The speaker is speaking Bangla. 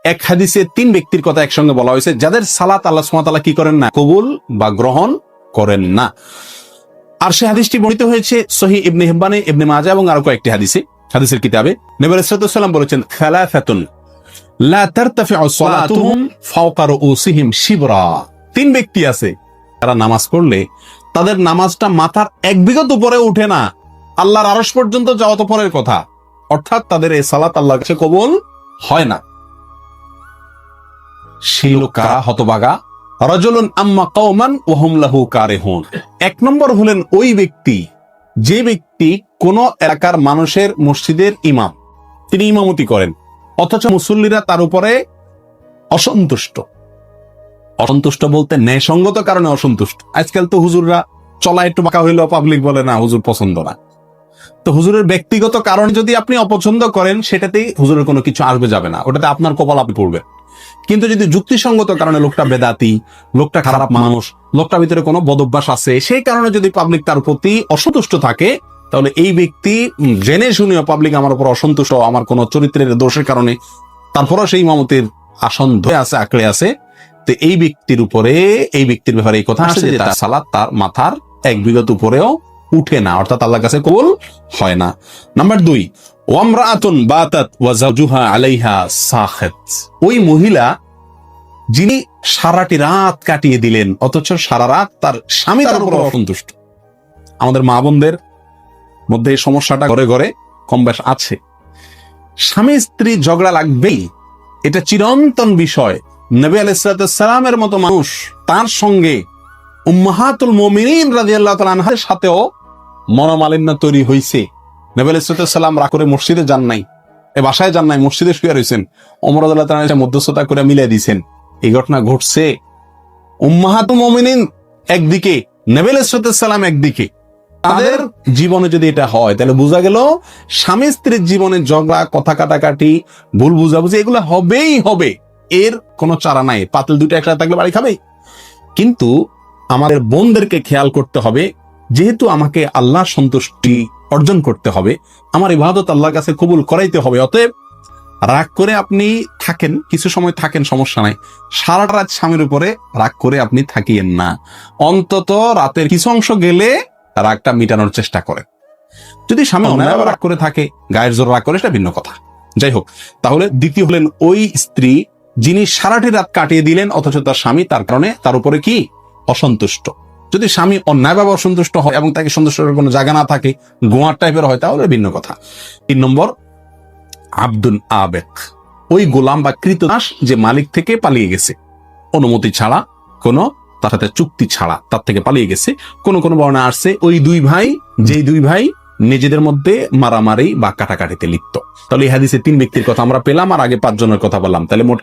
এক হাদিসে 3 ব্যক্তির কথা একসঙ্গে বলা হয়েছে যাদের সালাত আল্লাহ সুবহানাহু ওয়া তাআলা কি করেন না, কবুল বা গ্রহণ করেন না। আর সে হাদিসটি বর্ণিত হয়েছে সহিহ ইবনে হিব্বানে, ইবনে মাজাহ এবং আরো কয়েকটি হাদিসের কিতাবে। নবী সাল্লাল্লাহু আলাইহি ওয়াসাল্লাম বলেছেন, সালাসাতুন লা তারতাফিউ সালাতুহুম ফাওকা রুউসিহিম শিবরা। 3 ব্যক্তি আছে যারা নামাজ পড়লে তাদের নামাজটা মাথার 1 বিঘত উপরে উঠে না, আল্লাহর আরশ পর্যন্ত যাওয়া তো পরের কথা, অর্থাৎ তাদের এই সালাত আল্লাহর কাছে কবুল হয় না। সেই লোক কারা? হতভাগা। রাজুলুন আম্মা কওমান ওয়া হুম লাহু কারিহুন। 1 নম্বর হলেন ওই ব্যক্তি যে ব্যক্তি কোন এলাকার মানুষের মসজিদের ইমাম, তিনি ইমামতি করেন অথচ মুসল্লিরা তার উপরে অসন্তুষ্ট। অসন্তুষ্ট বলতে ন্যায়সঙ্গত কারণে অসন্তুষ্ট। আজকাল তো হুজুররা চলা একটু বাঁকা হইলেও পাবলিক বলে না হুজুর পছন্দ না। তো হুজুরের ব্যক্তিগত কারণে যদি আপনি অপছন্দ করেন সেটাতেই হুজুরের কোনো কিছু আসবে যাবে না, ওটাতে আপনার কপাল আপনি পড়বেন। কিন্তু যদি যুক্তিসঙ্গত কারণে লোকটা বেদাতি, লোকটা খারাপ মানুষ, লোকটার ভিতরে কোনো বদভ্যাস আছে, সেই কারণে যদি পাবলিক তার প্রতি অসন্তুষ্ট থাকে, তাহলে এই ব্যক্তি জেনে শুনেও পাবলিক আমার উপর অসন্তুষ্ট, আমার কোনো চরিত্রের দোষের কারণে, তারপরও সেই ইমামতির আসন ধরে আছে, আঁকড়ে আছে, তো এই ব্যক্তির ব্যাপারে এই কথা আসছে যে তার সালাত তার মাথার 1 বিঘত উপরেও উঠে না, অর্থাৎ আল্লাহর কাছে কবুল হয় না। নাম্বার 2, ওয়ামরাআতুন বাতাত ওয়া যাওজুহা আলাইহা সাখিত। ওই মহিলা যিনি সারাটি রাত কাটিয়ে দিলেন অথচ সারা রাত তার স্বামী তার উপর অসন্তুষ্ট। আমাদের মা বোনদের মধ্যে এই সমস্যাটা ঘরে ঘরে কম বেশ আছে। স্বামী স্ত্রী ঝগড়া লাগবেই, এটা চিরন্তন বিষয়। নবী আলাইহিস সালামের মতো মানুষ, তার সঙ্গে উম্মাহাতুল মুমিনিন রাদিয়াল্লাহু তাআলা আনহার সাথেও মনোমালিন্য তৈরি হয়েছে। নবী আলাইহিস সালাম রাগ করে মসজিদে যান নাই, বাসায় যান নাই, মসজিদে শুয়ে রয়েছেন, ওমর রাদিয়াল্লাহু তাআলা মধ্যস্থতা করে মিলাই দিয়েছেন। এই ঘটনা ঘটছে। উম্মাহাতুল মুমিনিন একদিকে, নবী আলাইহিস সালাম একদিকে, তাদের জীবনে যদি এটা হয় তাহলে বোঝা গেল স্বামী স্ত্রীর জীবনে ঝগড়া, কথা কাটাকাটি, ভুল বুঝাবুঝি এগুলো হবেই হবে, এর কোনো চারা নাই। পাতিল 2টা একসাথে থাকলে বাড়ি খাবে। কিন্তু আমাদের বোনদেরকে খেয়াল করতে হবে, যেহেতু আমাকে আল্লাহর সন্তুষ্টি অর্জন করতে হবে, আমার ইবাদত আল্লাহর কাছে কবুল করাইতে হবে, অতএব রাগ করে আপনি থাকেন, কিছু সময় থাকেন, সমস্যা নাই। সারাটা রাত স্বামীর উপরে রাগ করে আপনি থাকিয়েন না, অন্তত রাতের কিছু অংশ গেলে রাগটা মিটানোর চেষ্টা করেন। যদি স্বামী অন্যায়ভাবে রাগ করে থাকে, গায়ের জোর রাগ করে, সেটা ভিন্ন কথা। যাই হোক, তাহলে দ্বিতীয় হলেন ওই স্ত্রী যিনি সারাটি রাত কাটিয়ে দিলেন অথচ তার স্বামী তার কারণে তার উপরে কি অসন্তুষ্ট। যদি স্বামী অন্যায়ভাবে অসন্তুষ্ট হয় এবং তাকে সন্তুষ্ট করার কোনো জায়গা না থাকে, গোয়ার টাইপের হয়, তাহলে ভিন্ন কথা। 3 নম্বর, আব্দুন আবেক, ওই গোলাম বা কৃতদাস যে মালিক থেকে পালিয়ে গেছে, অনুমতি ছাড়া, কোনো তার সাথে চুক্তি ছাড়া তার থেকে পালিয়ে গেছে। কোন বর্ণনা আসছে ওই 2 ভাই, যেই 2 ভাই নিজেদের মধ্যে মারামারি বা কাটাকাটিতে লিপ্ত। তাহলে এই হাদিসে 3 ব্যক্তির কথা আমরা পেলাম, আর আগে 5 জনের কথা বললাম, তাহলে মোট